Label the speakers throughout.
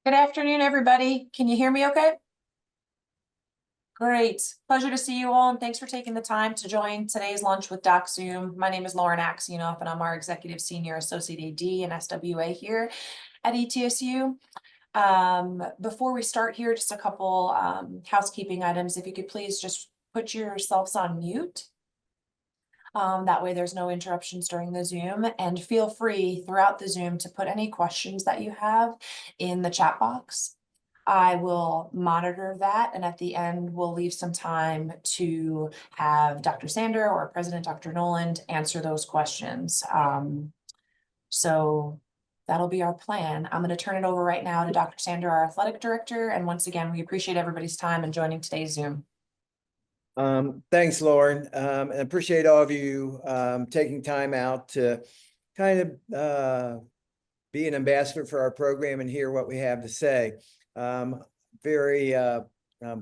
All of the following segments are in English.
Speaker 1: Good afternoon, everybody. Can you hear me okay? Great. Pleasure to see you all, and thanks for taking the time to join today's lunch with Doc Zoom. My name is Lauren Axionoff, and I'm our Executive Senior Associate AD and SWA here at ETSU. Before we start here, just a couple housekeeping items. If you could please just put yourselves on mute. That way there's no interruptions during the Zoom, and feel free throughout the Zoom to put any questions that you have in the chat box. I will monitor that, and at the end, we'll leave some time to have Dr. Sander or President Dr. Noland answer those questions. So that'll be our plan. I'm going to turn it over right now to Dr. Sander, our athletic director. And once again, we appreciate everybody's time and joining today's Zoom.
Speaker 2: Thanks, Lauren. And appreciate all of you taking time out to kind of be an ambassador for our program and hear what we have to say. Very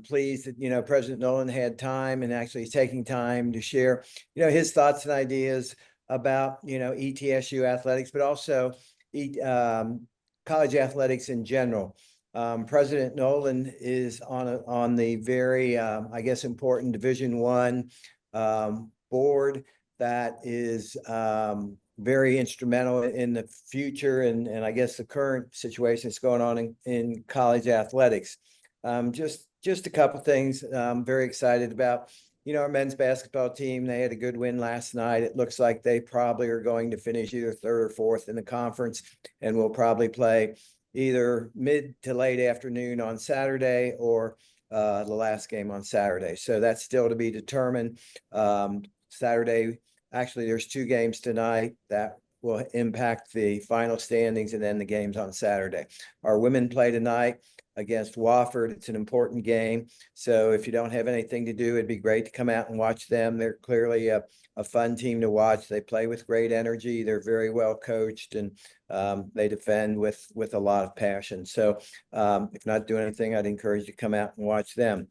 Speaker 2: pleased that, President Noland had time and actually is taking time to share, his thoughts and ideas about, ETSU athletics, but also college athletics in general. President Noland is on the very, important Division I board that is very instrumental in the future and I guess the current situation that's going on in college athletics. Just a couple things I'm very excited about. Our men's basketball team, they had a good win last night. It looks like they probably are going to finish either third or fourth in the conference, and will probably play either mid to late afternoon on Saturday or the last game on Saturday. So that's still to be determined. Saturday, actually, there's two games tonight that will impact the final standings, and then the games on Saturday. Our women play tonight against Wofford. It's an important game. So if you don't have anything to do, it'd be great to come out and watch them. They're clearly a fun team to watch. They play with great energy. They're very well coached, and they defend with a lot of passion. So if not doing anything, I'd encourage you to come out and watch them.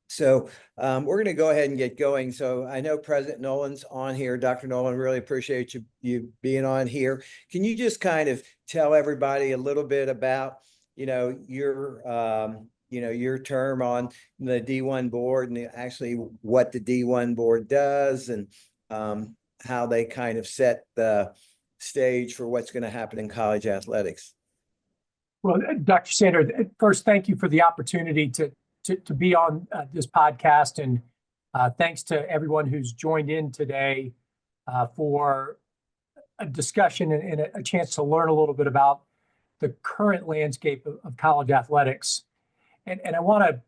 Speaker 2: So we're going to go ahead and get going. So I know President Noland's on here. Dr. Noland, really appreciate you being on here. Can you just kind of tell everybody a little bit about, your term on the D1 board, and actually what the D1 board does, and how they kind of set the stage for what's going to happen in college athletics?
Speaker 3: Well, Dr. Sander, first, thank you for the opportunity to be on this podcast, and thanks to everyone who's joined in today for a discussion and a chance to learn a little bit about the current landscape of college athletics. And I want to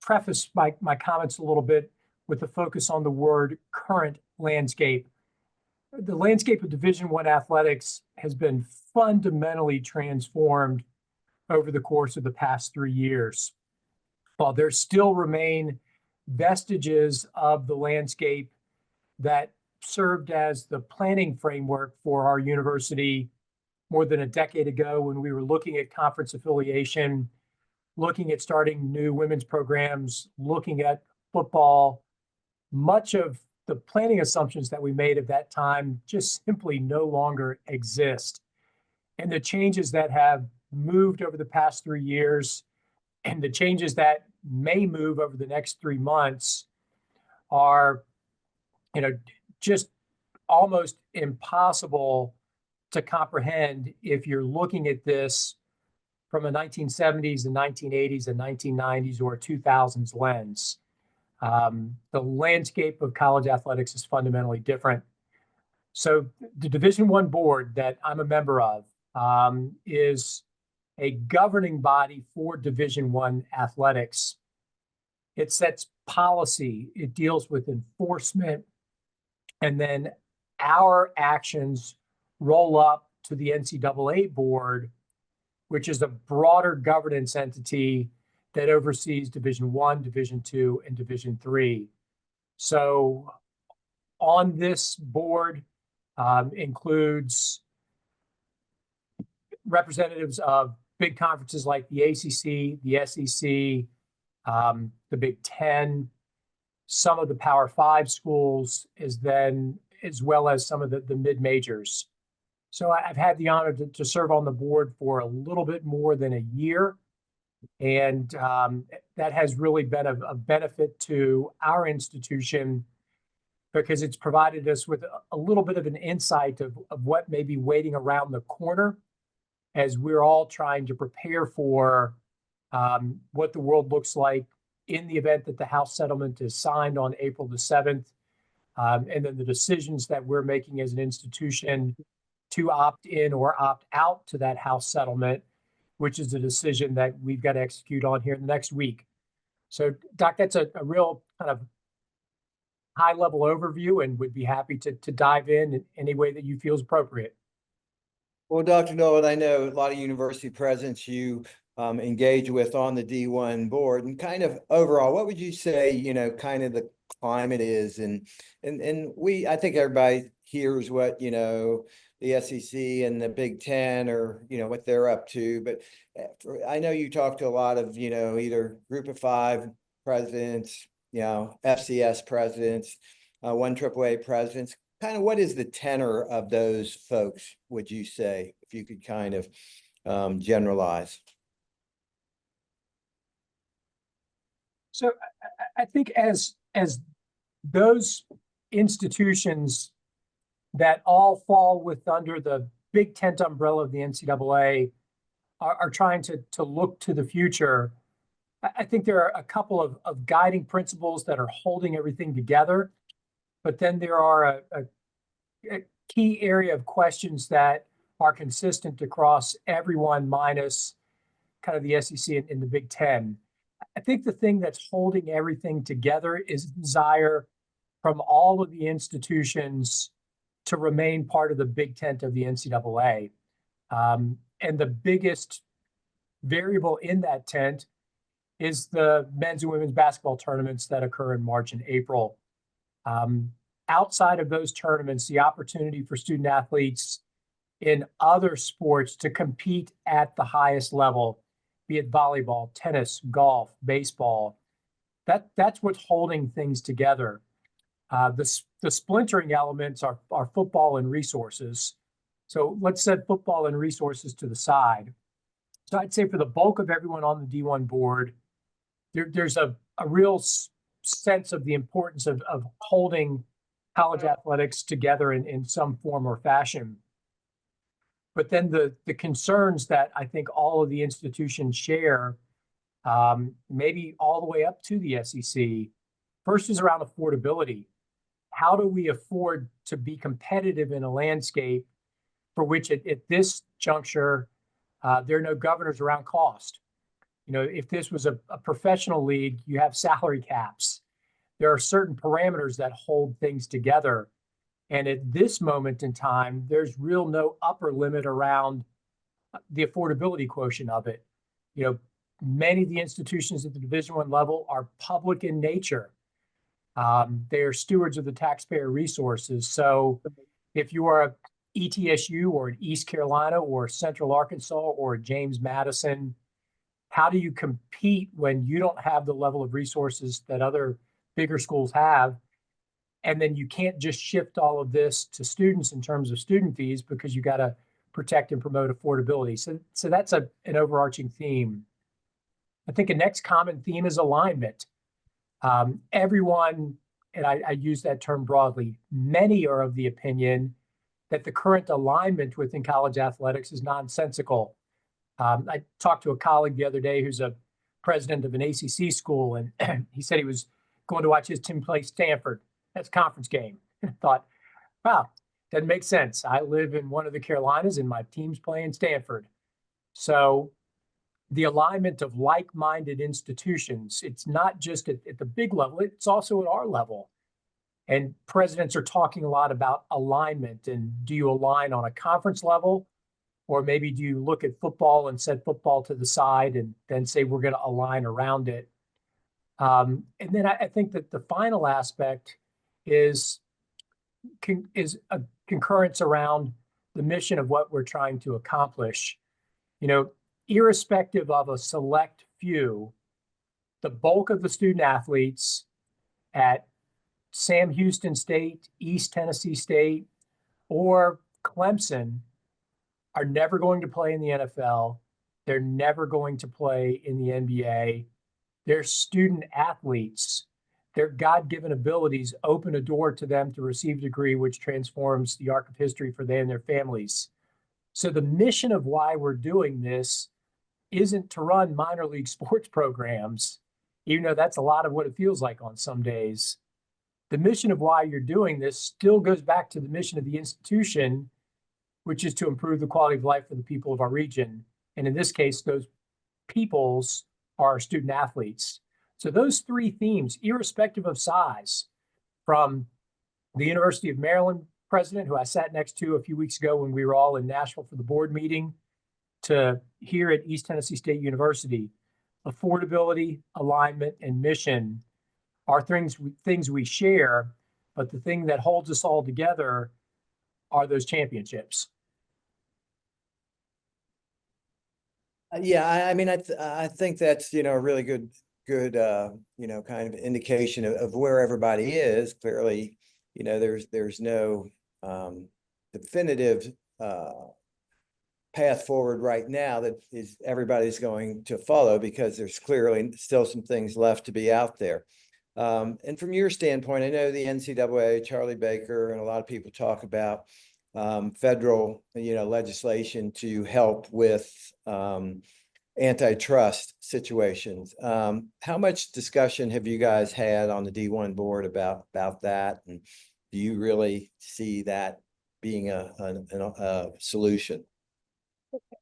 Speaker 3: preface my comments a little bit with the focus on the word current landscape. The landscape of Division I athletics has been fundamentally transformed over the course of the past 3 years. While there still remain vestiges of the landscape that served as the planning framework for our university more than a decade ago, when we were looking at conference affiliation, looking at starting new women's programs, looking at football, much of the planning assumptions that we made at that time just simply no longer exist. And the changes that have moved over the past 3 years, and the changes that may move over the next 3 months, are, just almost impossible to comprehend if you're looking at this from a 1970s, the 1980s, and 1990s, or 2000s lens. The landscape of college athletics is fundamentally different. So the Division I board that I'm a member of is a governing body for Division I athletics. It sets policy, it deals with enforcement, and then our actions roll up to the NCAA board, which is a broader governance entity that oversees Division I, Division II, and Division III. So on this board includes representatives of big conferences like the ACC, the SEC, the Big Ten, some of the Power 5 schools, as well as some of the mid-majors. So I've had the honor to serve on the board for a little bit more than a year. And that has really been a benefit to our institution because it's provided us with a little bit of an insight of what may be waiting around the corner as we're all trying to prepare for what the world looks like in the event that the House settlement is signed on April the 7th. And then the decisions that we're making as an institution to opt in or opt out to that House settlement, which is a decision that we've got to execute on here in the next week. So, Doc, that's a real kind of high-level overview, and would be happy to dive in any way that you feel is appropriate.
Speaker 2: Well, Dr. Noland, I know a lot of university presidents you engage with on the D1 board, and kind of overall, what would you say, kind of the climate is? And I think everybody hears what, the SEC and the Big Ten or, what they're up to. But I know you talk to a lot of, either Group of Five presidents, FCS presidents, 1AAA presidents. Kind of what is the tenor of those folks, would you say, if you could kind of generalize?
Speaker 3: So I think as those institutions that all fall under the big tent umbrella of the NCAA are trying to look to the future, I think there are a couple of guiding principles that are holding everything together. But then there are a key area of questions that are consistent across everyone minus kind of the SEC and the Big Ten. I think the thing that's holding everything together is desire from all of the institutions to remain part of the big tent of the NCAA. And the biggest variable in that tent is the men's and women's basketball tournaments that occur in March and April. Outside of those tournaments, the opportunity for student athletes in other sports to compete at the highest level, be it volleyball, tennis, golf, baseball, that's what's holding things together. The splintering elements are football and resources. So let's set football and resources to the side. So I'd say for the bulk of everyone on the D1 board, there's a real sense of the importance of holding college athletics together in some form or fashion. But then the concerns that I think all of the institutions share, maybe all the way up to the SEC, first is around affordability. How do we afford to be competitive in a landscape for which at this juncture, there are no governors around cost? If this was a professional league, you have salary caps. There are certain parameters that hold things together. And at this moment in time, there's no upper limit around the affordability quotient of it. Many of the institutions at the Division I level are public in nature. They are stewards of the taxpayer resources. So if you are a ETSU or an East Carolina or Central Arkansas or James Madison, how do you compete when you don't have the level of resources that other bigger schools have? And then you can't just shift all of this to students in terms of student fees because you got to protect and promote affordability. So that's an overarching theme. I think a next common theme is alignment. Everyone, and I use that term broadly, many are of the opinion that the current alignment within college athletics is nonsensical. I talked to a colleague the other day who's a president of an ACC school, and he said he was going to watch his team play Stanford. That's a conference game. And I thought, wow, that makes sense. I live in one of the Carolinas and my team's playing Stanford. So the alignment of like-minded institutions, it's not just at the big level, it's also at our level. And presidents are talking a lot about alignment. And do you align on a conference level? Or maybe do you look at football and set football to the side and then say we're going to align around it? And then I think that the final aspect is a concurrence around the mission of what we're trying to accomplish. Irrespective of a select few, the bulk of the student athletes at Sam Houston State, East Tennessee State, or Clemson are never going to play in the NFL. They're never going to play in the NBA. They're student athletes. Their God-given abilities open a door to them to receive a degree which transforms the arc of history for them and their families. So the mission of why we're doing this isn't to run minor league sports programs, even though that's a lot of what it feels like on some days. The mission of why you're doing this still goes back to the mission of the institution, which is to improve the quality of life for the people of our region. And in this case, those peoples are student athletes. So those three themes, irrespective of size, from the University of Maryland president, who I sat next to a few weeks ago when we were all in Nashville for the board meeting, to here at East Tennessee State University, affordability, alignment, and mission are things we share, but the thing that holds us all together are those championships.
Speaker 2: Yeah, I mean, I think that's, a really good, kind of indication of where everybody is. Clearly, there's no definitive path forward right now that is everybody's going to follow, because there's clearly still some things left to be out there. And from your standpoint, I know the NCAA, Charlie Baker, and a lot of people talk about federal, legislation to help with antitrust situations. How much discussion have you guys had on the D1 board about that? And do you really see that being a solution?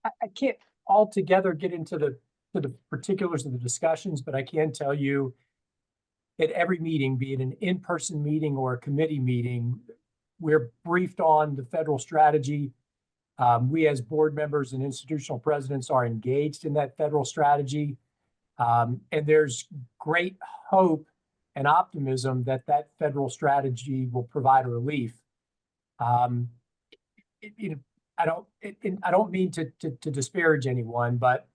Speaker 3: I can't altogether get into the particulars of the discussions, but I can tell you at every meeting, be it an in-person meeting or a committee meeting, we're briefed on the federal strategy. We as board members and institutional presidents are engaged in that federal strategy. And there's great hope and optimism that that federal strategy will provide relief. I don't mean to disparage anyone, but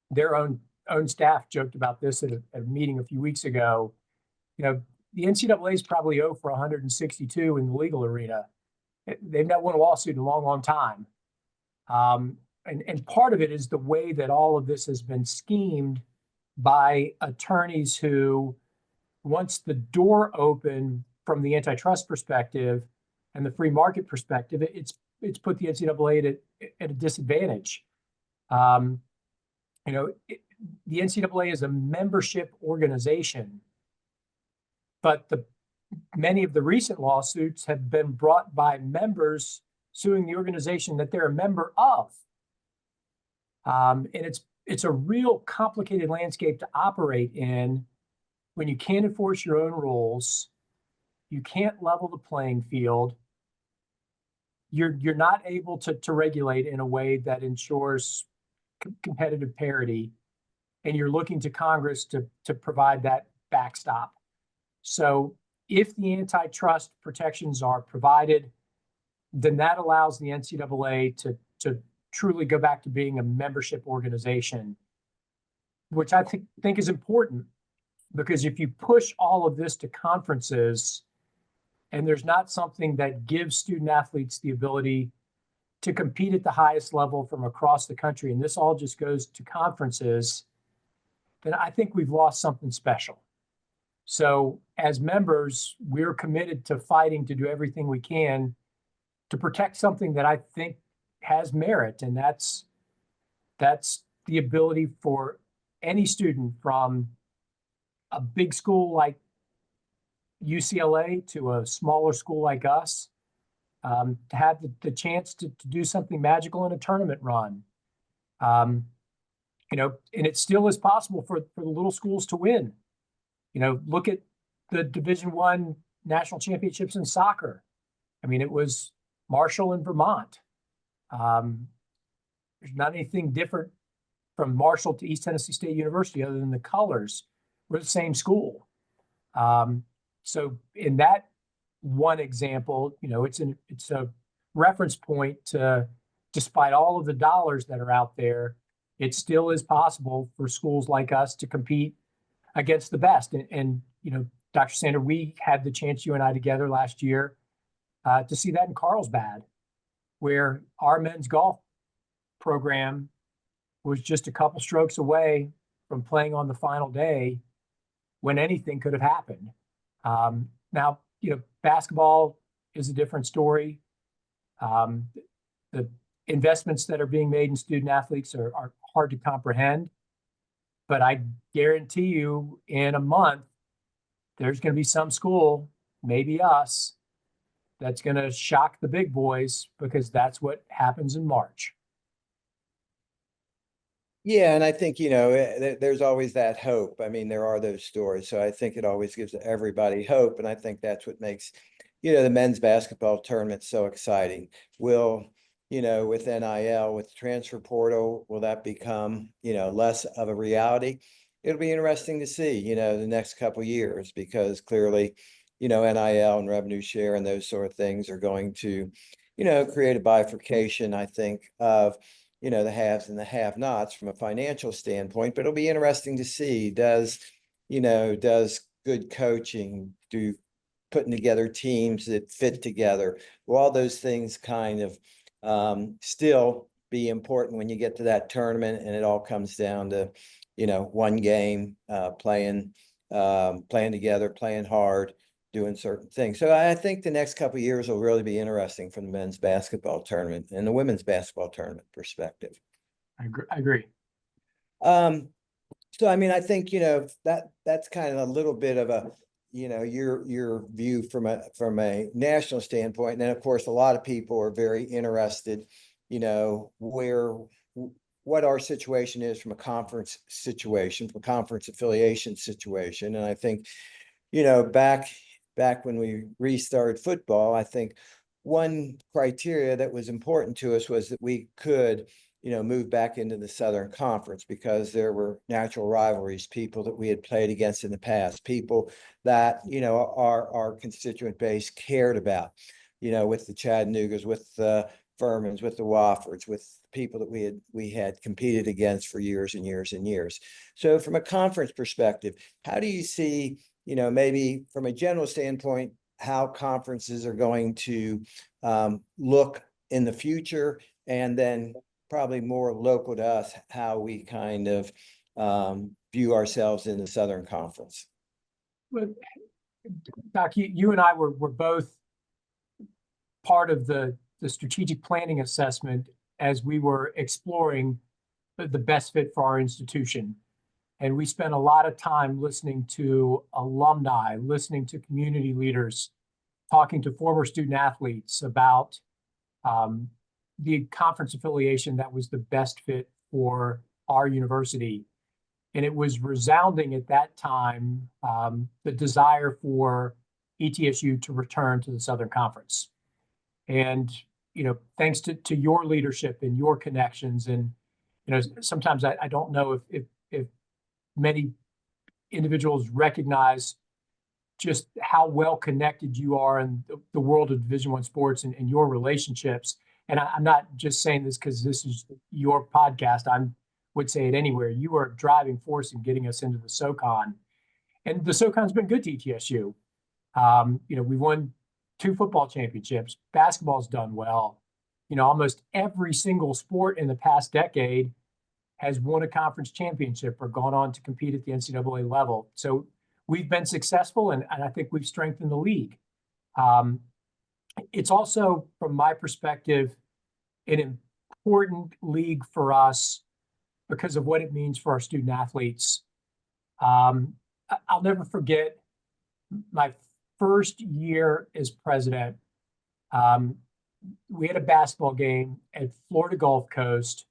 Speaker 3: their own staff joked about this at a meeting a few weeks ago. The NCAA is probably 0 for 162 in the legal arena. They've not won a lawsuit in a long, long time. And part of it is the way that all of this has been schemed by attorneys who, once the door opened from the antitrust perspective and the free market perspective, it's put the NCAA at a disadvantage. The NCAA is a membership organization, but many of the recent lawsuits have been brought by members suing the organization that they're a member of. And it's a real complicated landscape to operate in when you can't enforce your own rules, you can't level the playing field, you're not able to regulate in a way that ensures competitive parity, and you're looking to Congress to provide that backstop. So if the antitrust protections are provided, then that allows the NCAA to truly go back to being a membership organization, which I think is important, because if you push all of this to conferences and there's not something that gives student athletes the ability to compete at the highest level from across the country, and this all just goes to conferences, then I think we've lost something special. So as members, we're committed to fighting to do everything we can to protect something that I think has merit, and that's the ability for any student from a big school like UCLA to a smaller school like us to have the chance to do something magical in a tournament run. And it still is possible for the little schools to win. Look at the Division I national championships in soccer. I mean, it was Marshall and Vermont. There's not anything different from Marshall to East Tennessee State University other than the colors. We're the same school. So in that one example, it's a reference point to, despite all of the dollars that are out there, it still is possible for schools like us to compete against the best. And Dr. Sander, we had the chance, you and I together last year, to see that in Carlsbad, where our men's golf program was just a couple strokes away from playing on the final day when anything could have happened. Now, basketball is a different story. The investments that are being made in student athletes are hard to comprehend. But I guarantee you in a month, there's going to be some school, maybe us, that's going to shock the big boys because that's what happens in March.
Speaker 2: Yeah, and I think, there's always that hope. I mean, there are those stories. So I think it always gives everybody hope. And I think that's what makes, the men's basketball tournament so exciting. Will, with NIL, with the transfer portal, will that become, less of a reality? It'll be interesting to see, the next couple of years, because clearly, NIL and revenue share and those sort of things are going to, create a bifurcation, I think, of the haves and the have-nots from a financial standpoint. But it'll be interesting to see, does good coaching, do putting together teams that fit together, will all those things kind of still be important when you get to that tournament and it all comes down to, one game, playing together, playing hard, doing certain things. So I think the next couple of years will really be interesting from the men's basketball tournament and the women's basketball tournament perspective.
Speaker 3: I agree.
Speaker 2: So, I mean, I think, that's kind of a little bit of a, your view from a national standpoint. And then, of course, a lot of people are very interested, what our situation is from a conference situation, from a conference affiliation situation. And I think, back when we restarted football, I think one criteria that was important to us was that we could, move back into the Southern Conference, because there were natural rivalries, people that we had played against in the past, people that, our constituent base cared about, with the Chattanoogas, with the Furmans, with the Woffords, with people that we had competed against for years and years and years. So from a conference perspective, how do you see, maybe from a general standpoint, how conferences are going to look in the future, and then probably more local to us, how we kind of view ourselves in the Southern Conference?
Speaker 3: Well, Doc, you and I were both part of the strategic planning assessment as we were exploring the best fit for our institution. And we spent a lot of time listening to alumni, listening to community leaders, talking to former student athletes about the conference affiliation that was the best fit for our university. And it was resounding at that time, the desire for ETSU to return to the Southern Conference. And, thanks to your leadership and your connections. And, sometimes I don't know if many individuals recognize just how well connected you are in the world of Division I sports and your relationships. And I'm not just saying this because this is your podcast. I would say it anywhere. You are a driving force in getting us into the SoCon. And the SoCon's been good to ETSU. We won 2 football championships. Basketball's done well. Almost every single sport in the past decade has won a conference championship or gone on to compete at the NCAA level. So we've been successful, and I think we've strengthened the league. It's also, from my perspective, an important league for us because of what it means for our student athletes. I'll never forget my first year as president. We had a basketball game at Florida Gulf Coast.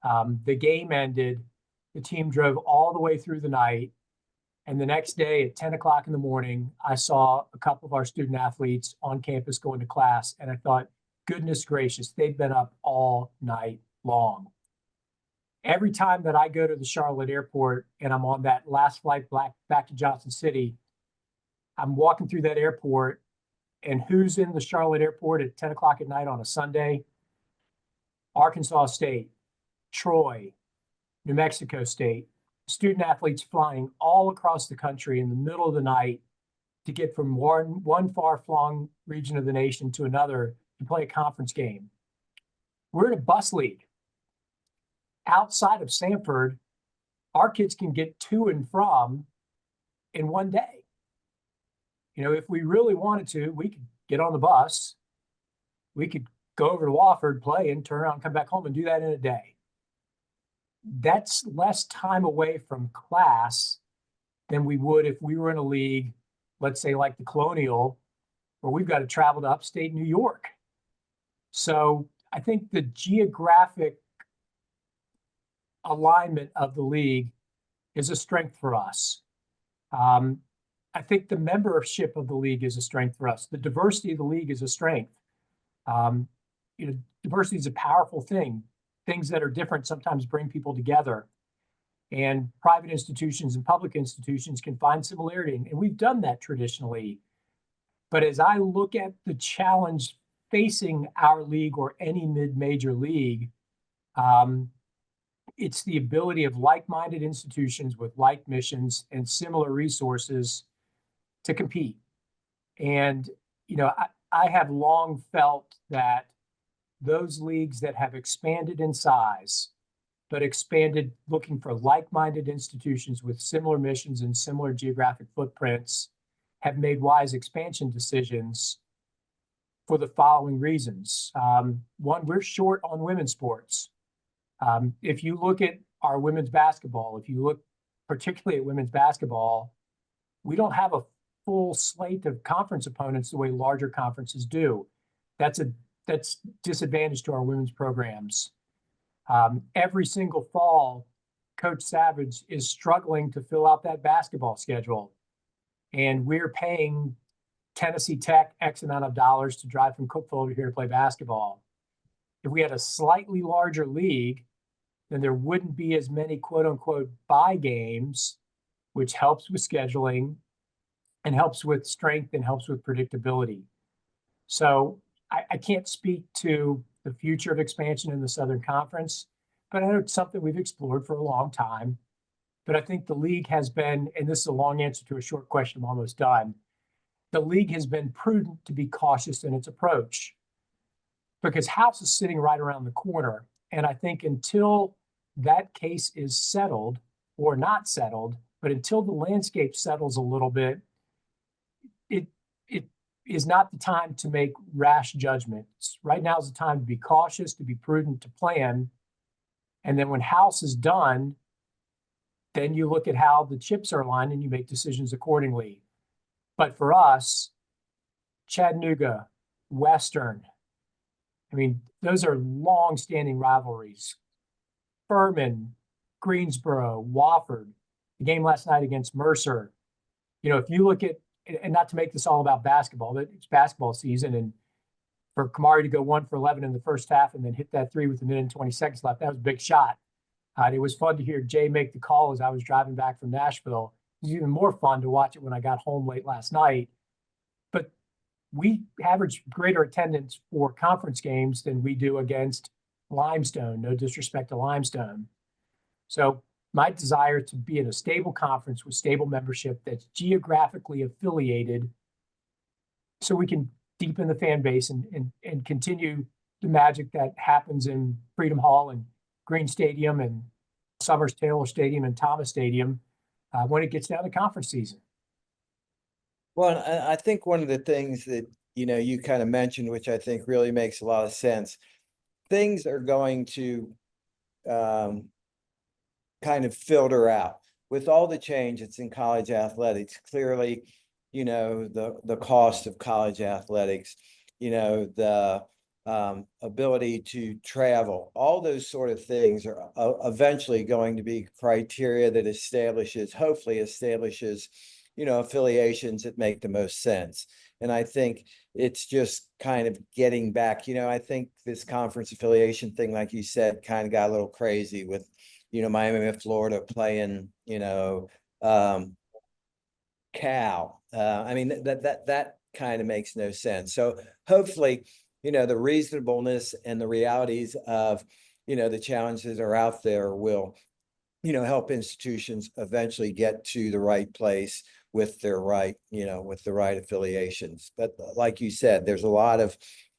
Speaker 3: The game ended. The team drove all the way through the night. And the next day at 10 o'clock in the morning, I saw a couple of our student athletes on campus going to class. And I thought, goodness gracious, they've been up all night long. Every time that I go to the Charlotte airport and I'm on that last flight back to Johnson City, I'm walking through that airport, and who's in the Charlotte airport at 10 o'clock at night on a Sunday? Arkansas State, Troy, New Mexico State. Student athletes flying all across the country in the middle of the night to get from one far-flung region of the nation to another to play a conference game. We're in a bus league. outside of Sanford, our kids can get to and from in one day. You know, if we really wanted to, we could get on the bus. We could go over to Wofford, play, and turn around and come back home and do that in a day. That's less time away from class than we would if we were in a league, let's say like the Colonial, where we've got to travel to upstate New York. So I think the geographic alignment of the league is a strength for us. I think the membership of the league is a strength for us. The diversity of the league is a strength. You know, diversity is a powerful thing. Things that are different sometimes bring people together. And private institutions and public institutions can find similarity. And we've done that traditionally. But as I look at the challenge facing our league or any mid-major league, it's the ability of like-minded institutions with like missions and similar resources to compete. And, you know, I have long felt that those leagues that have expanded in size, but expanded looking for like-minded institutions with similar missions and similar geographic footprints, have made wise expansion decisions for the following reasons. One, we're short on women's sports. If you look at our women's basketball, if you look particularly at women's basketball, we don't have a full slate of conference opponents the way larger conferences do. That's disadvantage to our women's programs. Every single fall, Coach Savage is struggling to fill out that basketball schedule. And we're paying Tennessee Tech X amount of dollars to drive from Cookeville over here to play basketball. If we had a slightly larger league, then there wouldn't be as many quote unquote bye games, which helps with scheduling and helps with strength and helps with predictability. So I can't speak to the future of expansion in the Southern Conference, but I know it's something we've explored for a long time. But I think the league has been, and this is a long answer to a short question, I'm almost done. The league has been prudent to be cautious in its approach because House is sitting right around the corner. And I think until that case is settled or not settled, but until the landscape settles a little bit, it is not the time to make rash judgments. Right now is the time to be cautious, to be prudent, to plan. And then when House is done, then you look at how the chips are aligned and you make decisions accordingly. But for us, Chattanooga, Western, I mean, those are long-standing rivalries. Furman, Greensboro, Wofford, the game last night against Mercer. You know, if you look at, and not to make this all about basketball, but it's basketball season, and for Kamari to go 1 for 11 in the first half and then hit that three with a minute and 20 seconds left, that was a big shot. It was fun to hear Jay make the call as I was driving back from Nashville. It was even more fun to watch it when I got home late last night. But we average greater attendance for conference games than we do against Limestone. No disrespect to Limestone. So my desire to be in a stable conference with stable membership that's geographically affiliated so we can deepen the fan base and continue the magic that happens in Freedom Hall and Green Stadium and Summers Taylor Stadium and Thomas Stadium when it gets down to conference season.
Speaker 2: Well, I think one of the things that, you know, you kind of mentioned, which I think really makes a lot of sense, things are going to kind of filter out with all the change that's in college athletics. Clearly, you know, the cost of college athletics, you know, the ability to travel, all those sort of things are eventually going to be criteria that hopefully establishes, you know, affiliations that make the most sense. And I think it's just kind of getting back, you know, I think this conference affiliation thing, like you said, kind of got a little crazy with, you know, Miami of Florida playing, you know, Cal. I mean, that kind of makes no sense. So hopefully, you know, the reasonableness and the realities of, you know, the challenges are out there will, you know, help institutions eventually get to the right place with their right, you know, with the right affiliations. But like you said, there's a lot of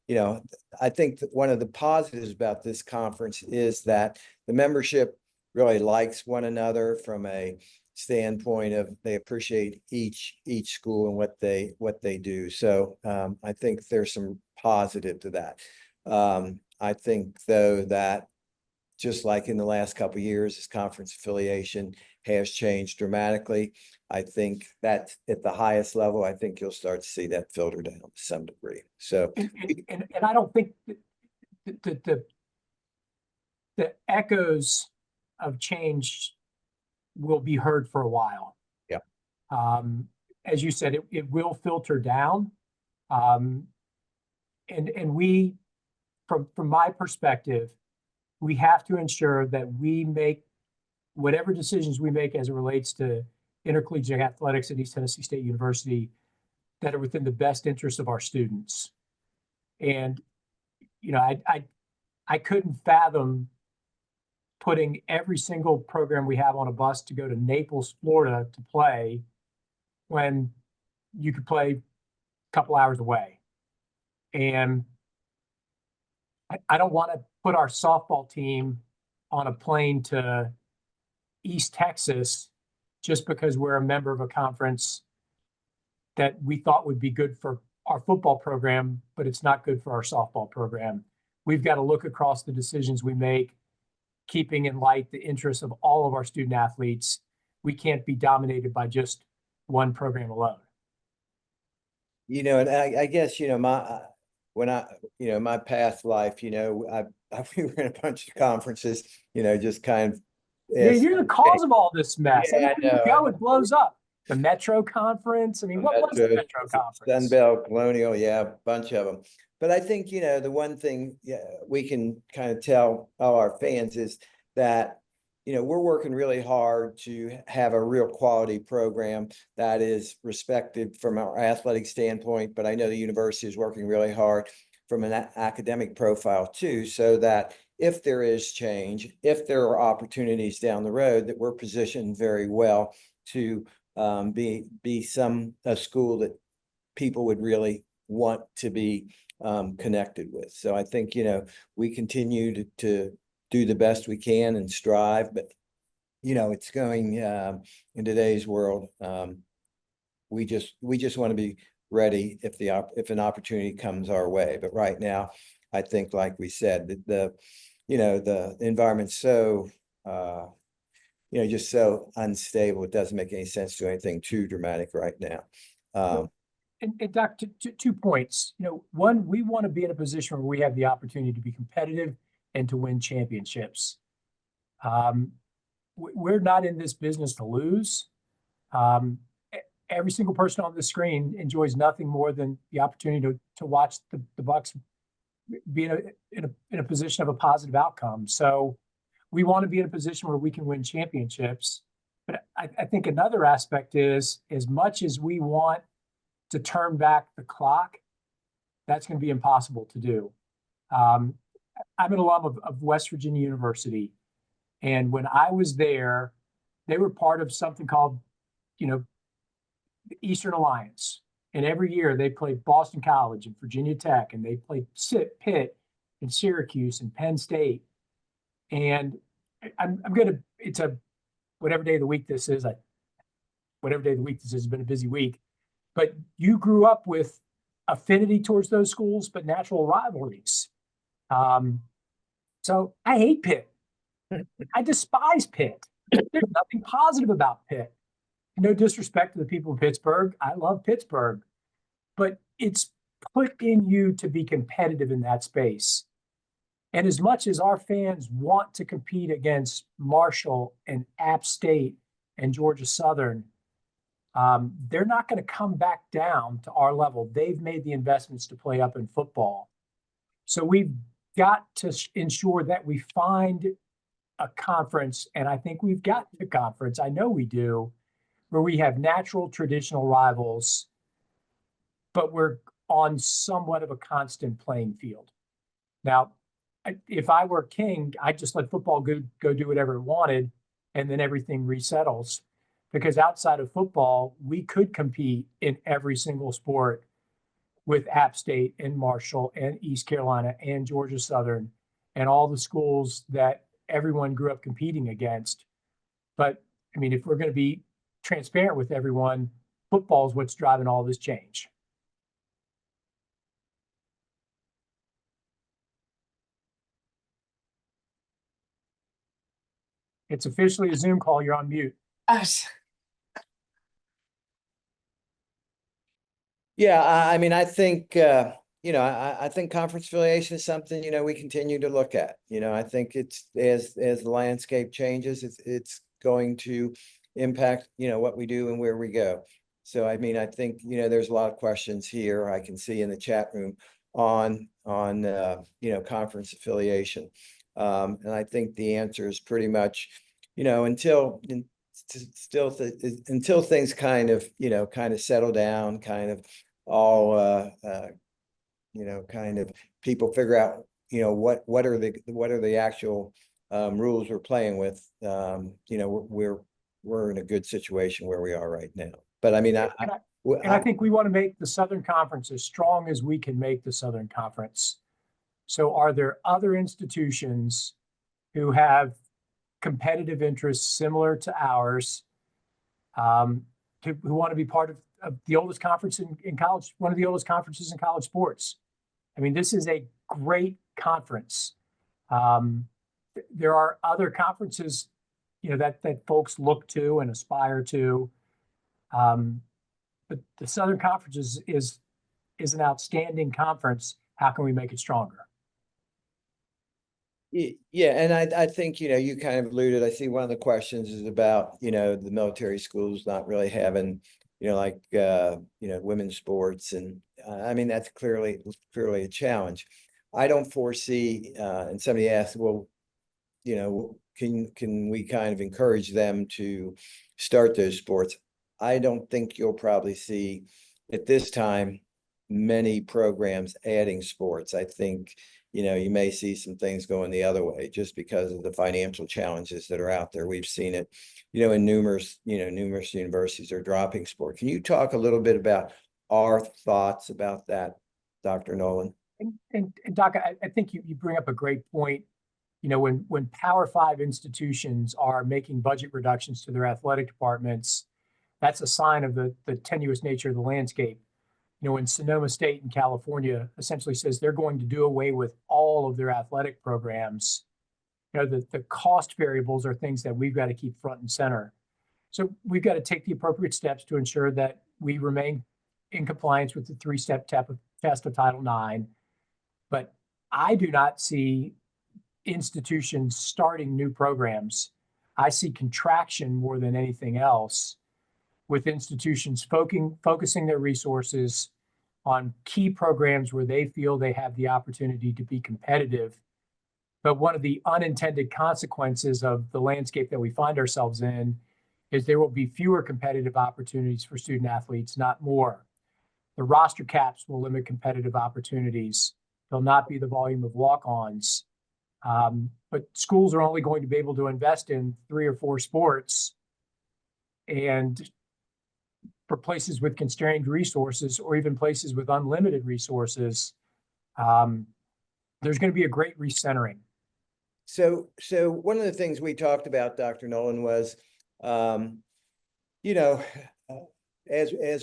Speaker 2: you know, I think that one of the positives about this conference is that the membership really likes one another from a standpoint of they appreciate each school and what they do. So I think there's some positive to that. I think though that just like in the last couple of years, this conference affiliation has changed dramatically. I think that at the highest level, I think you'll start to see that filter down to some degree. So,
Speaker 3: and I don't think the echoes of change will be heard for a while.
Speaker 2: Yeah.
Speaker 3: As you said, it will filter down. And we, from my perspective, we have to ensure that we make whatever decisions we make as it relates to intercollegiate athletics at East Tennessee State University that are within the best interest of our students. And, you know, I couldn't fathom putting every single program we have on a bus to go to Naples, Florida to play when you could play a couple hours away. And I don't want to put our softball team on a plane to East Texas just because we're a member of a conference that we thought would be good for our football program, but it's not good for our softball program. We've got to look across the decisions we make, keeping in light the interests of all of our student athletes. We can't be dominated by just one program alone.
Speaker 2: you know, and I guess, you know, my past life, you know, we were in a bunch of conferences, you know, just kind of.
Speaker 3: Yeah, you're the cause of all this mess.
Speaker 2: Yeah, I know.
Speaker 3: Go, it blows up. The Metro Conference. I mean, what was the Metro Conference?
Speaker 2: Sunbelt, Colonial, yeah, a bunch of them. But I think, you know, the one thing we can kind of tell all our fans is that, you know, we're working really hard to have a real quality program that is respected from our athletic standpoint. But I know the university is working really hard from an academic profile too, so that if there is change, if there are opportunities down the road, that we're positioned very well to be a school that people would really want to be connected with. So I think, you know, we continue to do the best we can and strive, but you know, it's going in today's world. We just want to be ready if an opportunity comes our way. But right now, I think, like we said, that the environment's so you know, just so unstable. It doesn't make any sense to do anything too dramatic right now.
Speaker 3: And Doc, 2 points. You know, one, we want to be in a position where we have the opportunity to be competitive and to win championships. We're not in this business to lose. Every single person on the screen enjoys nothing more than the opportunity to watch the Bucks be in a position of a positive outcome. So we want to be in a position where we can win championships. But I think another aspect is, as much as we want to turn back the clock, that's going to be impossible to do. I'm an alum of West Virginia University. And when I was there, they were part of something called, you know, the Eastern Alliance. And every year they played Boston College and Virginia Tech, and they played Pitt and Syracuse and Penn State. And it's a whatever day of the week this is, it's been a busy week. But you grew up with affinity towards those schools, but natural rivalries. So I hate Pitt. I despise Pitt. There's nothing positive about Pitt. No disrespect to the people of Pittsburgh. I love Pittsburgh. But it's put in you to be competitive in that space. And as much as our fans want to compete against Marshall and App State and Georgia Southern, they're not going to come back down to our level. They've made the investments to play up in football. So we've got to ensure that we find a conference, and I think we've got the conference, I know we do, where we have natural traditional rivals, but we're on somewhat of a constant playing field. Now, if I were king, I'd just let football go do whatever it wanted, and then everything resettles. Because outside of football, we could compete in every single sport with App State and Marshall and East Carolina and Georgia Southern and all the schools that everyone grew up competing against. But I mean, if we're going to be transparent with everyone, football is what's driving all this change. It's officially a Zoom call. You're on mute.
Speaker 2: Yeah, I mean, I think, I think conference affiliation is something, we continue to look at. I think it's, as the landscape changes, it's going to impact, what we do and where we go. So, I mean, I think, there's a lot of questions here I can see in the chat room on conference affiliation. And I think the answer is pretty much, until things kind of settle down, kind of all, kind of people figure out, what are the actual rules we're playing with. We're in a good situation where we are right now. But I mean,
Speaker 3: I think we want to make the Southern Conference as strong as we can make the Southern Conference. So are there other institutions who have competitive interests similar to ours, who want to be part of the oldest conference in college, one of the oldest conferences in college sports? I mean, this is a great conference. There are other conferences, that folks look to and aspire to. But the Southern Conference is an outstanding conference. How can we make it stronger?
Speaker 2: Yeah, and I think, you kind of alluded, I see one of the questions is about, the military schools not really having, women's sports. And I mean, that's clearly a challenge. I don't foresee, and somebody asked, well, can we kind of encourage them to start those sports? I don't think you'll probably see at this time many programs adding sports. I think, you may see some things going the other way just because of the financial challenges that are out there. We've seen it, in numerous universities are dropping sport. Can you talk a little bit about our thoughts about that, Dr. Noland?
Speaker 3: And Doc, I think you bring up a great point. When Power 5 institutions are making budget reductions to their athletic departments, that's a sign of the tenuous nature of the landscape. When Sonoma State in California essentially says they're going to do away with all of their athletic programs, the cost variables are things that we've got to keep front and center. So we've got to take the appropriate steps to ensure that we remain in compliance with the three-step test of Title IX. But I do not see institutions starting new programs. I see contraction more than anything else, with institutions focusing their resources on key programs where they feel they have the opportunity to be competitive. But one of the unintended consequences of the landscape that we find ourselves in is there will be fewer competitive opportunities for student athletes, not more. The roster caps will limit competitive opportunities. There'll not be the volume of walk-ons. But schools are only going to be able to invest in 3 or 4 sports. And for places with constrained resources or even places with unlimited resources, there's going to be a great recentering.
Speaker 2: So one of the things we talked about, Dr. Noland, was, as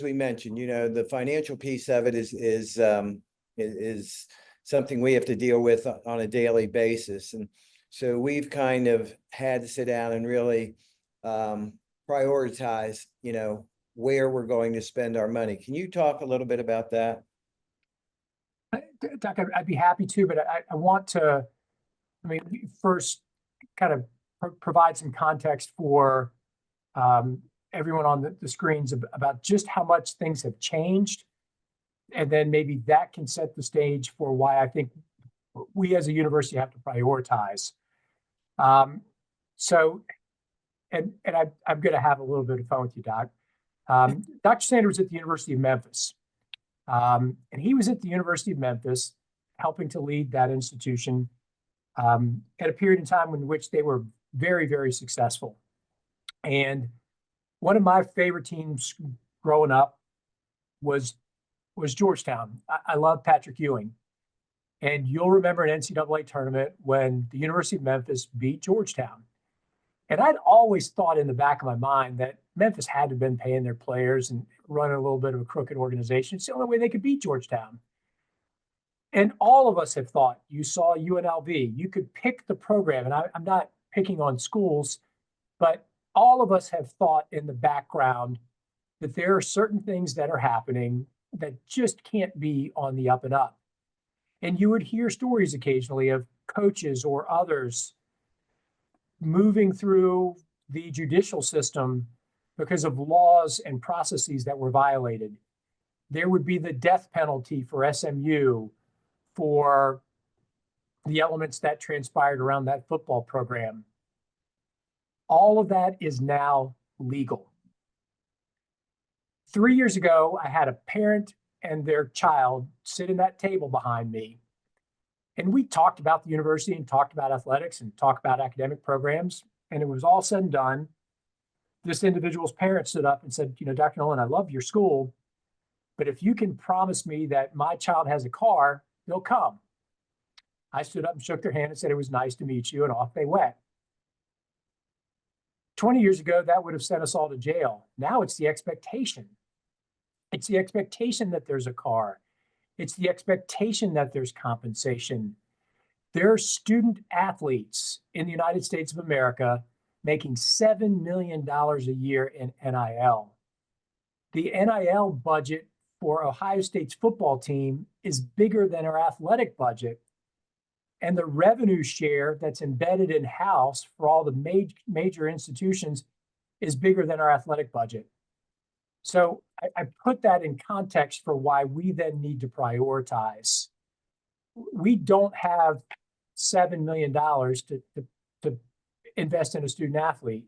Speaker 2: we mentioned, the financial piece of it is something we have to deal with on a daily basis. And so we've kind of had to sit down and really prioritize, where we're going to spend our money. Can you talk a little bit about that?
Speaker 3: Doc, I'd be happy to, but I want to, first kind of provide some context for everyone on the screens about just how much things have changed. And then maybe that can set the stage for why I think we as a university have to prioritize. I'm going to have a little bit of fun with you, Doc. Dr. Sanders at the University of Memphis. And he was at the University of Memphis helping to lead that institution at a period in time in which they were very, very successful. And one of my favorite teams growing up was was Georgetown. I love Patrick Ewing. And you'll remember an NCAA tournament when the University of Memphis beat Georgetown. And I'd always thought in the back of my mind that Memphis had to have been paying their players and running a little bit of a crooked organization. It's the only way they could beat Georgetown. And all of us have thought, you saw UNLV, you could pick the program. And I'm not picking on schools, but all of us have thought in the background that there are certain things that are happening that just can't be on the up and up. And you would hear stories occasionally of coaches or others moving through the judicial system because of laws and processes that were violated. There would be the death penalty for SMU for the elements that transpired around that football program. All of that is now legal. 3 years ago, I had a parent and their child sit in that table behind me. And we talked about the university and talked about athletics and talked about academic programs. And it was all said and done. This individual's parent stood up and said, Dr. Noland, I love your school, but if you can promise me that my child has a car, they'll come. I stood up and shook their hand and said, it was nice to meet you, and off they went. 20 years ago, that would have sent us all to jail. Now it's the expectation. It's the expectation that there's a car. It's the expectation that there's compensation. There are student athletes in the United States of America making $7 million a year in NIL. The NIL budget for Ohio State's football team is bigger than our athletic budget. And the revenue share that's embedded in-house for all the major institutions is bigger than our athletic budget. So I put that in context for why we then need to prioritize. We don't have $7 million to invest in a student athlete.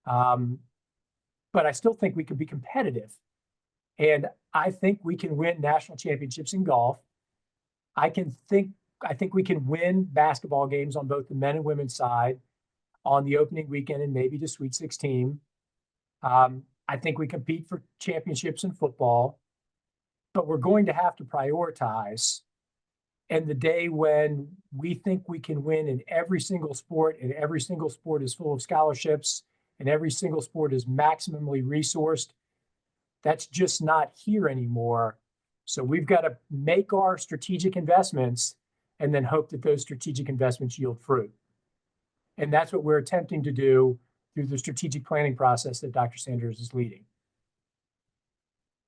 Speaker 3: But I still think we can be competitive. And I think we can win national championships in golf. I think we can win basketball games on both the men and women's side on the opening weekend and maybe the Sweet 16. I think we compete for championships in football, but we're going to have to prioritize. And the day when we think we can win in every single sport, and every single sport is full of scholarships, and every single sport is maximally resourced, that's just not here anymore. So we've got to make our strategic investments and then hope that those strategic investments yield fruit. And that's what we're attempting to do through the strategic planning process that Dr. Sanders is leading.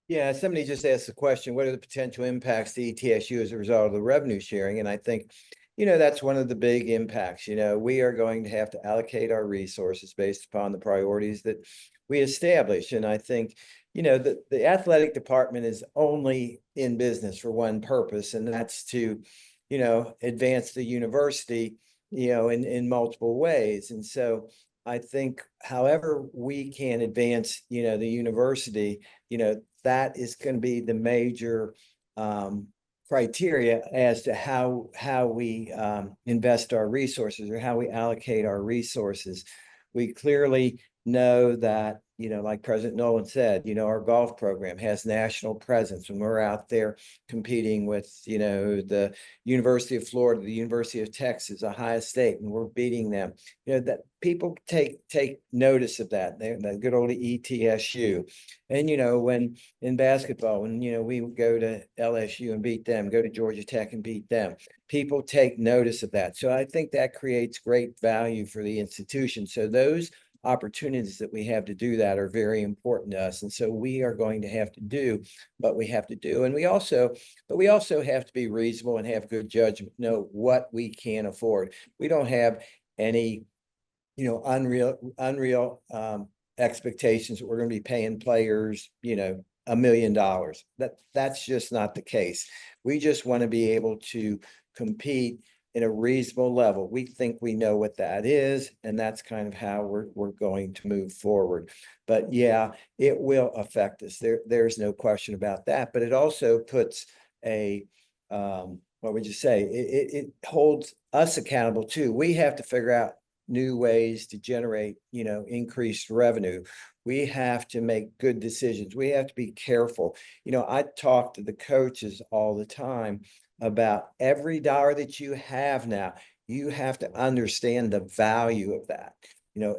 Speaker 2: Yeah, somebody just asked the question, what are the potential impacts to ETSU as a result of the revenue sharing? And I think, that's one of the big impacts. We are going to have to allocate our resources based upon the priorities that we establish. And I think, the athletic department is only in business for one purpose, and that's to, advance the university, in multiple ways. And so I think however we can advance, the university, that is going to be the major criteria as to how we invest our resources or how we allocate our resources. We clearly know that, like President Noland said, our golf program has national presence when we're out there competing with, the University of Florida, the University of Texas, Ohio State, and we're beating them. That people take notice of that. The good old ETSU. And, when in basketball, when, we go to LSU and beat them, go to Georgia Tech and beat them, people take notice of that. So I think that creates great value for the institution. So those opportunities that we have to do that are very important to us. And so we are going to have to do what we have to do. And we also have to be reasonable and have good judgment, know what we can afford. We don't have any, unreal expectations that we're going to be paying players, $1 million. That's just not the case. We just want to be able to compete in a reasonable level. We think we know what that is, and that's kind of how we're going to move forward. But yeah, it will affect us. There's no question about that. But it also puts a what would you say? It holds us accountable too. We have to figure out new ways to generate, increased revenue. We have to make good decisions. We have to be careful. You know, I talk to the coaches all the time about every dollar that you have now, you have to understand the value of that. You know,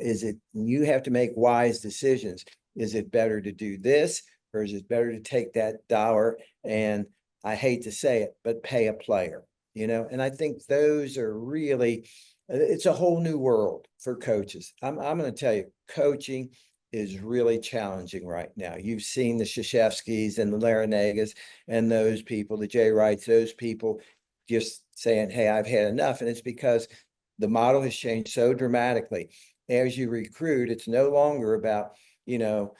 Speaker 2: you have to make wise decisions. Is it better to do this, or is it better to take that dollar and, I hate to say it, but pay a player, you know? And I think those are really, it's a whole new world for coaches. I'm going to tell you, coaching is really challenging right now. You've seen the Krzyzewskis and the Larinagas and those people, the Jay Wrights, those people just saying, hey, I've had enough. And it's because the model has changed so dramatically. As you recruit, it's no longer about, you know,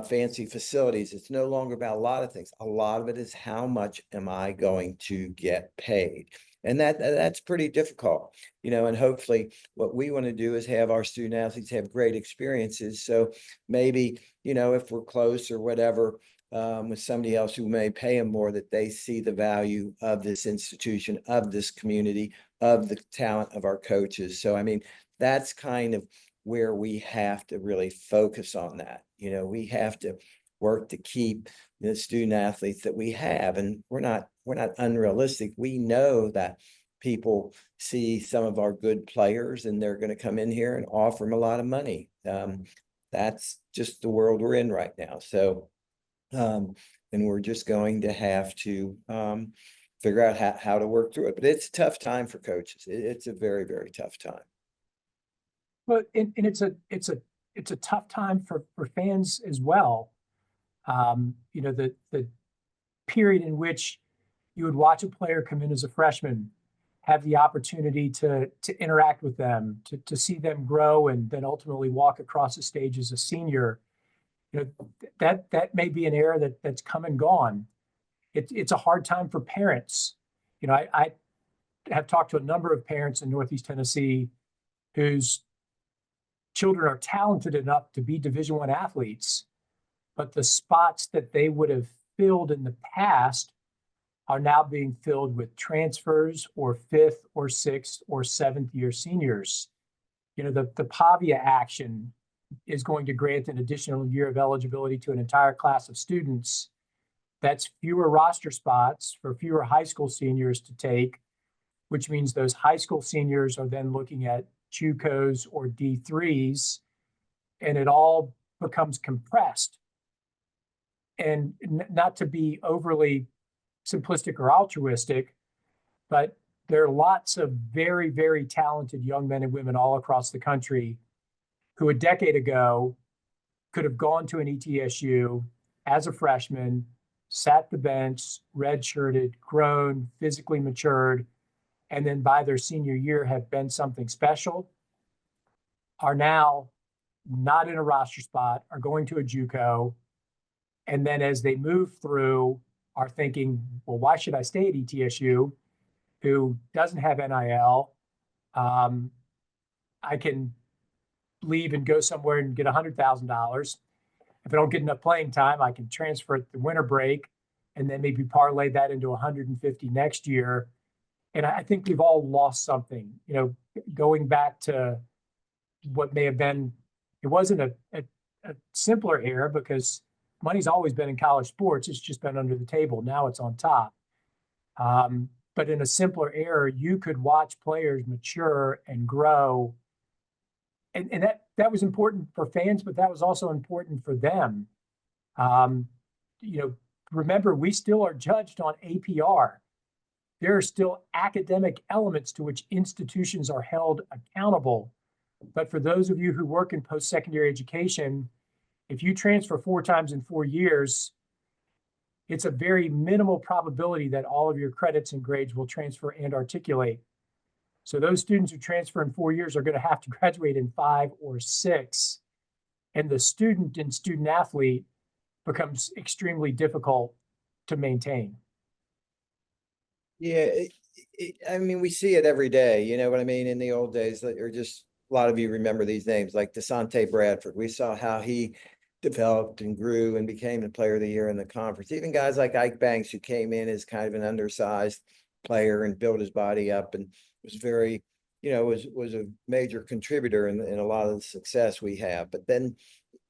Speaker 2: fancy facilities. It's no longer about a lot of things. A lot of it is, how much am I going to get paid? And that's pretty difficult, you know, and hopefully what we want to do is have our student athletes have great experiences. So maybe, you know, if we're close or whatever, with somebody else who may pay them more, that they see the value of this institution, of this community, of the talent of our coaches. So, I mean, that's kind of where we have to really focus on that. You know, we have to work to keep the student athletes that we have, and we're not unrealistic. We know that people see some of our good players and they're going to come in here and offer them a lot of money. That's just the world we're in right now. So, and we're just going to have to figure out how to work through it. But it's a tough time for coaches. It's a very, very tough time.
Speaker 3: But and it's a tough time for fans as well. You know, the period in which you would watch a player come in as a freshman, have the opportunity to interact with them, to see them grow, and then ultimately walk across the stage as a senior. You know, that may be an era that's come and gone. It's a hard time for parents. You know, I have talked to a number of parents in Northeast Tennessee whose children are talented enough to be Division I athletes, but the spots that they would have filled in the past are now being filled with transfers or fifth or sixth or seventh year seniors. You know, the Pavia action is going to grant an additional year of eligibility to an entire class of students. That's fewer roster spots for fewer high school seniors to take, which means those high school seniors are then looking at JUCOs or D3s, and it all becomes compressed. And not to be overly simplistic or altruistic, but there are lots of very, very talented young men and women all across the country who a decade ago could have gone to an ETSU as a freshman, sat the bench, redshirted, grown, physically matured, and then by their senior year have been something special, are now not in a roster spot, are going to a JUCO, and then as they move through are thinking, well, why should I stay at ETSU, who doesn't have NIL? I can leave and go somewhere and get $100,000. If I don't get enough playing time, I can transfer at the winter break and then maybe parlay that into 150 next year. And I think we've all lost something, you know, going back to what may have been, it wasn't a simpler era because money's always been in college sports. It's just been under the table. Now it's on top. But in a simpler era, you could watch players mature and grow. And that was important for fans, but that was also important for them. You know, remember, we still are judged on APR. There are still academic elements to which institutions are held accountable. But for those of you who work in post-secondary education, if you transfer 4 times in 4 years, it's a very minimal probability that all of your credits and grades will transfer and articulate. So those students who transfer in 4 years are going to have to graduate in 5 or 6. And the student and student athlete becomes extremely difficult to maintain.
Speaker 2: Yeah, I mean, we see it every day, you know what I mean? In the old days, or just a lot of you remember these names like DeSante Bradford. We saw how he developed and grew and became the player of the year in the conference. Even guys like Ike Banks, who came in as kind of an undersized player and built his body up and was very, you know, was a major contributor in a lot of the success we have. But then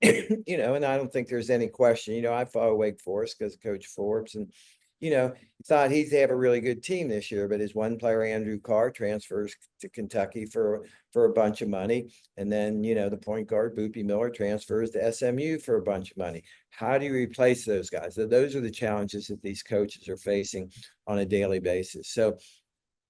Speaker 2: you know, and I don't think there's any question, you know, I follow Wake Forest because of Coach Forbes, and, you know, thought he'd have a really good team this year, but his one player, Andrew Carr, transfers to Kentucky for a bunch of money. And then, you know, the point guard, Boopie Miller, transfers to SMU for a bunch of money. How do you replace those guys? So those are the challenges that these coaches are facing on a daily basis. So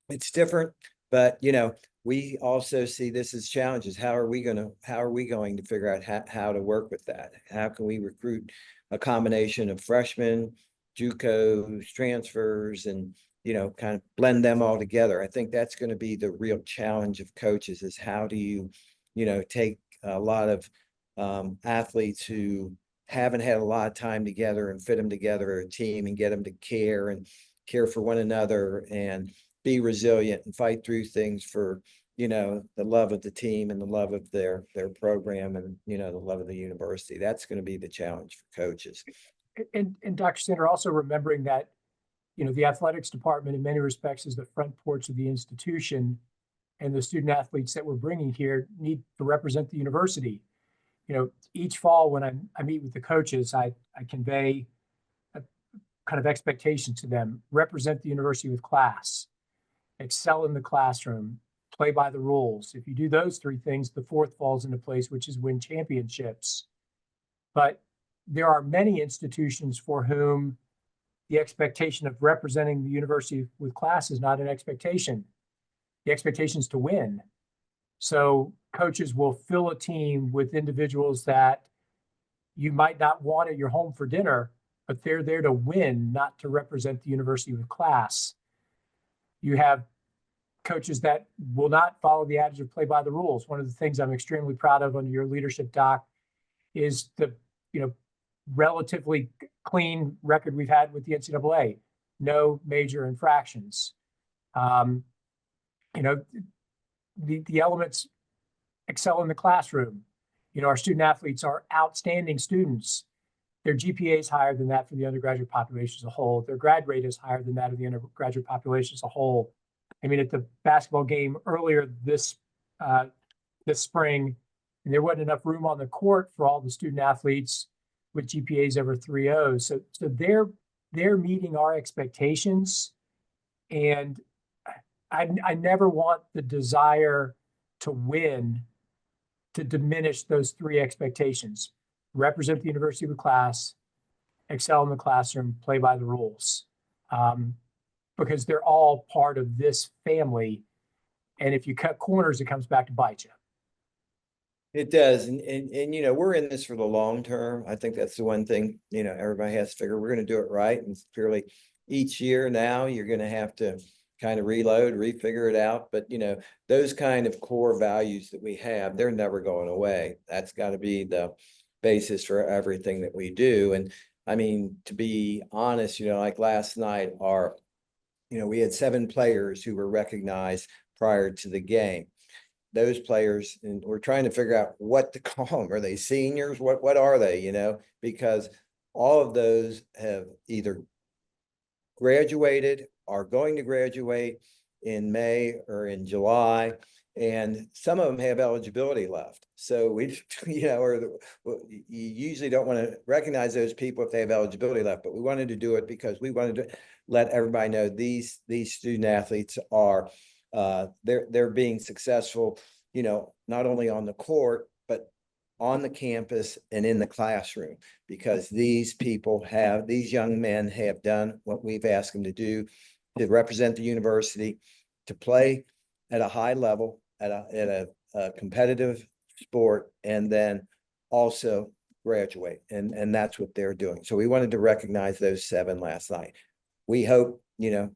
Speaker 2: it's different, but, you know, we also see this as challenges. How are we going to figure out how to work with that? How can we recruit a combination of freshmen, JUCOs, transfers, and, you know, kind of blend them all together? I think that's going to be the real challenge of coaches, is how do you, you know, take a lot of athletes who haven't had a lot of time together and fit them together as a team and get them to care for one another and be resilient and fight through things for, you know, the love of the team and the love of their program and, you know, the love of the university. That's going to be the challenge for coaches.
Speaker 3: And Dr. Sander, also remembering that, you know, the athletics department in many respects is the front porch of the institution, and the student athletes that we're bringing here need to represent the university. You know, each fall when I meet with the coaches, I convey a kind of expectation to them: represent the university with class, excel in the classroom, play by the rules. If you do those three things, the fourth falls into place, which is win championships. But there are many institutions for whom the expectation of representing the university with class is not an expectation. The expectation is to win. So coaches will fill a team with individuals that you might not want at your home for dinner, but they're there to win, not to represent the university with class. You have coaches that will not follow the adage of play by the rules. One of the things I'm extremely proud of under your leadership, Doc, is the, you know, relatively clean record we've had with the NCAA. No major infractions. You know, the elements: excel in the classroom. You know, our student athletes are outstanding students. Their GPA is higher than that for the undergraduate population as a whole. Their grad rate is higher than that of the undergraduate population as a whole. I mean, at the basketball game earlier this spring, and there wasn't enough room on the court for all the student athletes with GPAs over 3.0. So they're meeting our expectations, and I never want the desire to win to diminish those three expectations: represent the university with class, excel in the classroom, play by the rules. Because they're all part of this family. And if you cut corners, it comes back to bite you.
Speaker 2: It does. And, you know, we're in this for the long term. I think that's the one thing, you know, everybody has to figure we're going to do it right. And clearly each year now you're going to have to kind of reload, refigure it out. But, you know, those kind of core values that we have, they're never going away. That's got to be the basis for everything that we do. And I mean, to be honest, you know, like last night, you know, we had 7 players who were recognized prior to the game. Those players, and we're trying to figure out what to call them. Are they seniors? What are they, you know? Because all of those have either graduated, are going to graduate in May or in July, and some of them have eligibility left. So we, you know, you usually don't want to recognize those people if they have eligibility left, but we wanted to do it because we wanted to let everybody know these student athletes are they're being successful, you know, not only on the court, but on the campus and in the classroom, because these young men have done what we've asked them to do, to represent the university, to play at a high level, at a competitive sport, and then also graduate. And that's what they're doing. So we wanted to recognize those 7 last night. We hope, you know,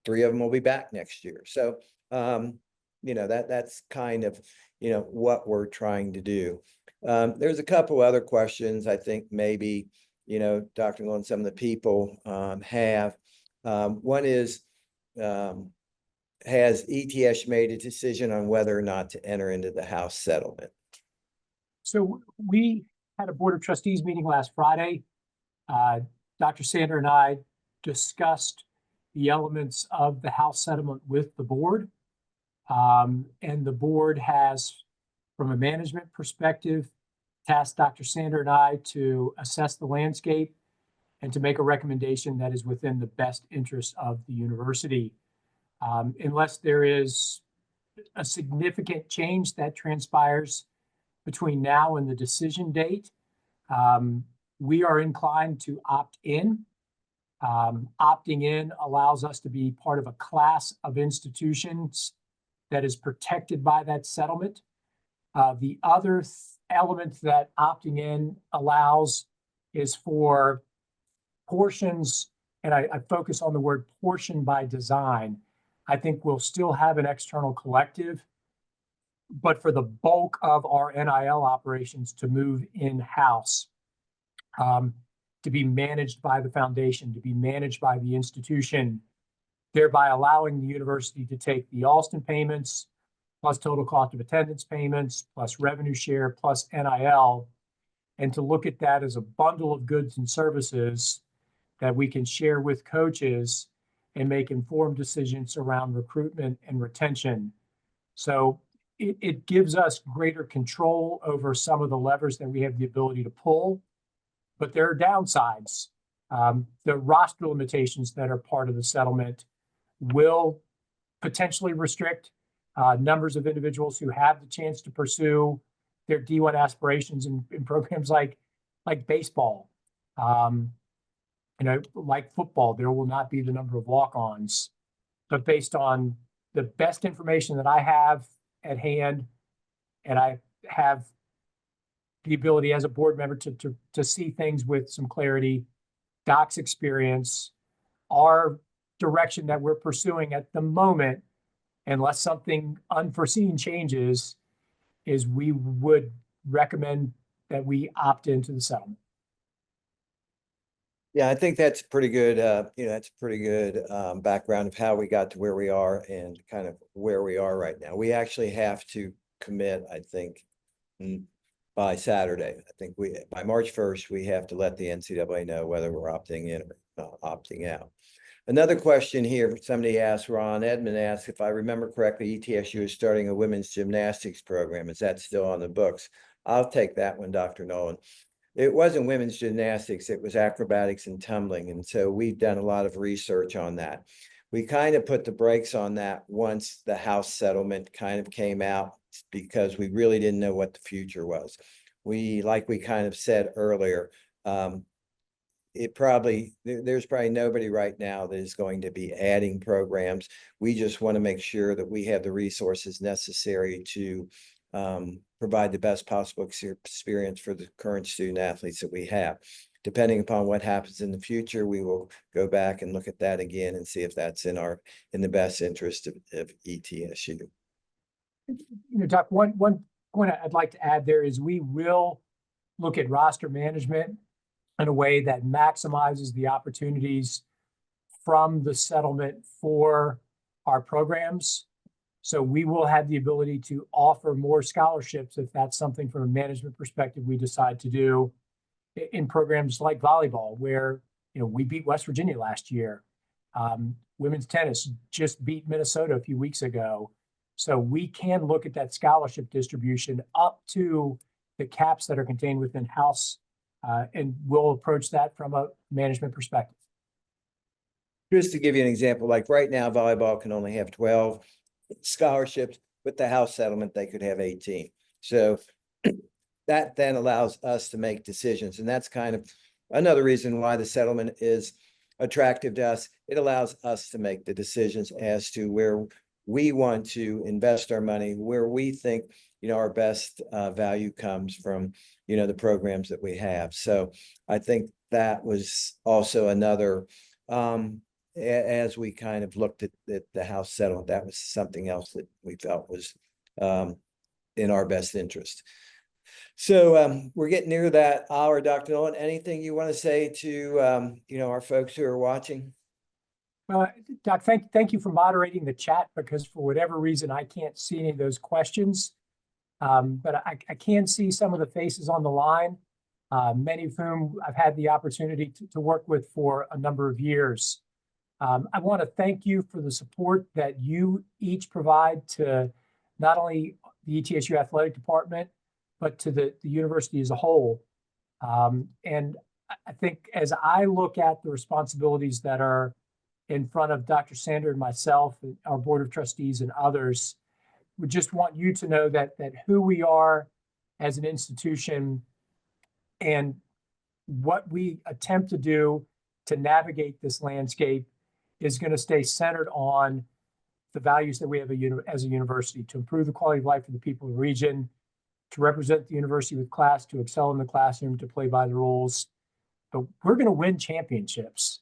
Speaker 2: 3 of them will be back next year. So, you know, that's kind of, you know, what we're trying to do. There's a couple other questions I think maybe, you know, Dr. Noland, some of the people have. One is, has ETS made a decision on whether or not to enter into the House settlement?
Speaker 3: So we had a Board of Trustees meeting last Friday. Dr. Sander and I discussed the elements of the House settlement with the board. And the board has, from a management perspective, tasked Dr. Sander and I to assess the landscape and to make a recommendation that is within the best interest of the university. Unless there is a significant change that transpires between now and the decision date, we are inclined to opt in. Opting in allows us to be part of a class of institutions that is protected by that settlement. The other element that opting in allows is for portions, and I focus on the word portion by design. I think we'll still have an external collective, but for the bulk of our NIL operations to move in-house, to be managed by the foundation, to be managed by the institution, thereby allowing the university to take the Alston payments, plus total cost of attendance payments, plus revenue share, plus NIL, and to look at that as a bundle of goods and services that we can share with coaches and make informed decisions around recruitment and retention. So it gives us greater control over some of the levers that we have the ability to pull, but there are downsides. The roster limitations that are part of the settlement will potentially restrict numbers of individuals who have the chance to pursue their D1 aspirations in programs like baseball. Like football, there will not be the number of walk-ons, but based on the best information that I have at hand, and I have the ability as a board member to see things with some clarity, Doc's experience, our direction that we're pursuing at the moment, unless something unforeseen changes, is we would recommend that we opt into the settlement.
Speaker 2: Yeah, I think that's pretty good. That's a pretty good background of how we got to where we are and kind of where we are right now. We actually have to commit, I think, by Saturday. I think by March 1st, we have to let the NCAA know whether we're opting in or opting out. Another question here, somebody asked, Ron Edmond asked, if I remember correctly, ETSU is starting a women's gymnastics program. Is that still on the books? I'll take that one, Dr. Noland. It wasn't women's gymnastics, it was acrobatics and tumbling. And so we've done a lot of research on that. We kind of put the brakes on that once the House settlement kind of came out because we really didn't know what the future was. Like we kind of said earlier, there's probably nobody right now that is going to be adding programs. We just want to make sure that we have the resources necessary to provide the best possible experience for the current student athletes that we have. Depending upon what happens in the future, we will go back and look at that again and see if that's in the best interest of ETSU.
Speaker 3: Doc, one point I'd like to add there is we will look at roster management in a way that maximizes the opportunities from the settlement for our programs. So we will have the ability to offer more scholarships if that's something from a management perspective we decide to do in programs like volleyball, where we beat West Virginia last year. Women's tennis just beat Minnesota a few weeks ago. So we can look at that scholarship distribution up to the caps that are contained within House, and we'll approach that from a management perspective.
Speaker 2: Just to give you an example, like right now, volleyball can only have 12 scholarships. With the House settlement, they could have 18. So that then allows us to make decisions. And that's kind of another reason why the settlement is attractive to us. It allows us to make the decisions as to where we want to invest our money, where we think, our best value comes from, the programs that we have. So I think that was also another, as we kind of looked at the House settlement, that was something else that we felt was in our best interest. So we're getting near that hour, Dr. Noland. Anything you want to say to our folks who are watching?
Speaker 3: Doc, thank you for moderating the chat, because for whatever reason I can't see any of those questions, but I can see some of the faces on the line, many of whom I've had the opportunity to work with for a number of years. I want to thank you for the support that you each provide to not only the ETSU athletic department, but to the university as a whole. And I think as I look at the responsibilities that are in front of Dr. Sander and myself, and our board of trustees and others, we just want you to know that who we are as an institution and what we attempt to do to navigate this landscape is going to stay centered on the values that we have as a university, to improve the quality of life of the people of the region, to represent the university with class, to excel in the classroom, to play by the rules. But we're going to win championships.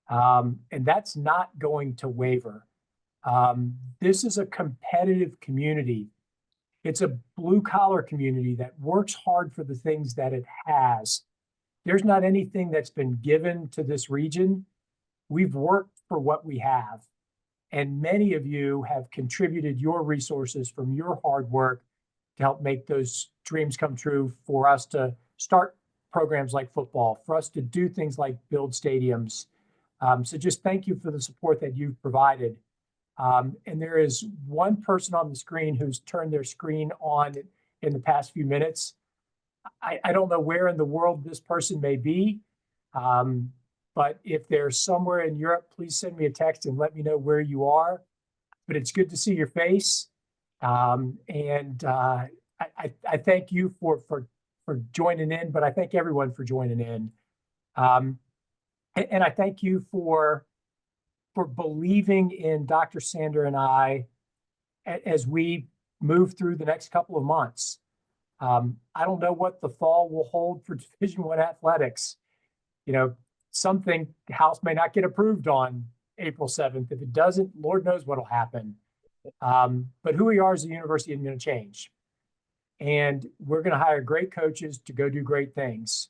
Speaker 3: And that's not going to waver. This is a competitive community. It's a blue collar community that works hard for the things that it has. There's not anything that's been given to this region. We've worked for what we have. And many of you have contributed your resources from your hard work to help make those dreams come true, for us to start programs like football, for us to do things like build stadiums. So just thank you for the support that you've provided. And there is one person on the screen who's turned their screen on in the past few minutes. I don't know where in the world this person may be, but if they're somewhere in Europe, please send me a text and let me know where you are. But it's good to see your face. And I thank you for joining in, but I thank everyone for joining in. And I thank you for believing in Dr. Sander and I as we move through the next couple of months. I don't know what the fall will hold for Division I athletics. You know, something the House may not get approved on April 7th. If it doesn't, Lord knows what'll happen. But who we are as a university isn't going to change. And we're going to hire great coaches to go do great things.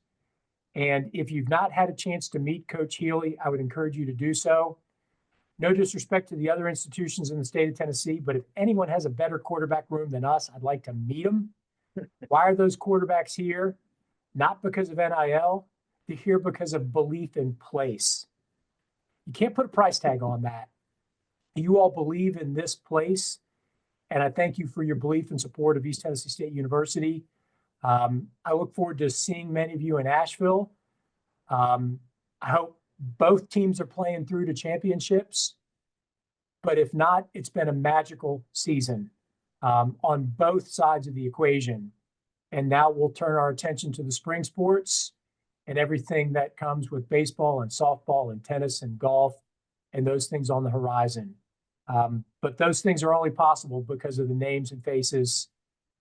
Speaker 3: And if you've not had a chance to meet Coach Healy, I would encourage you to do so. No disrespect to the other institutions in the state of Tennessee, but if anyone has a better quarterback room than us, I'd like to meet them. Why are those quarterbacks here? Not because of NIL, they're here because of belief in place. You can't put a price tag on that. You all believe in this place, and I thank you for your belief and support of East Tennessee State University. I look forward to seeing many of you in Asheville. I hope both teams are playing through to championships, but if not, it's been a magical season on both sides of the equation. And now we'll turn our attention to the spring sports and everything that comes with baseball and softball and tennis and golf and those things on the horizon. But those things are only possible because of the names and faces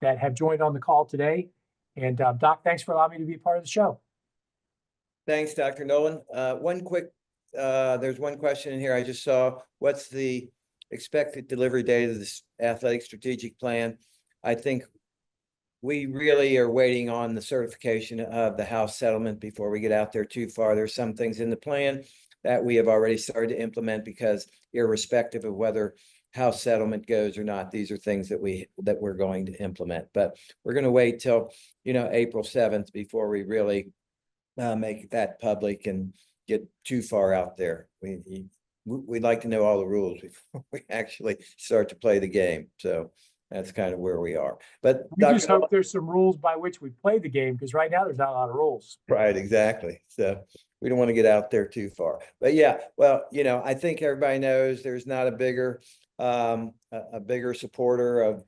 Speaker 3: that have joined on the call today. And Doc, thanks for allowing me to be a part of the show.
Speaker 2: Thanks, Dr. Noland. There's one question in here I just saw. What's the expected delivery date of this athletic strategic plan? I think we really are waiting on the certification of the House settlement before we get out there too far. There's some things in the plan that we have already started to implement, because irrespective of whether House settlement goes or not, these are things that we're going to implement. But we're going to wait till, April 7th before we really make that public and get too far out there. We'd like to know all the rules before we actually start to play the game. So that's kind of where we are. But
Speaker 3: we just hope there's some rules by which we play the game, because right now there's not a lot of rules.
Speaker 2: Right, exactly. So we don't want to get out there too far. But yeah, well, I think everybody knows there's not a bigger supporter of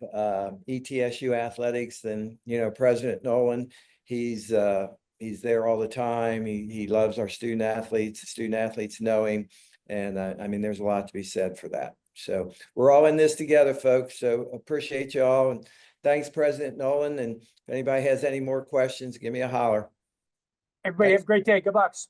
Speaker 2: ETSU athletics than President Noland. He's there all the time. He loves our student athletes. The student athletes know him, and I mean, there's a lot to be said for that. So we're all in this together, folks. So appreciate you all, and thanks, President Noland. And if anybody has any more questions, give me a holler.
Speaker 3: Everybody have a great day. Good Bucks.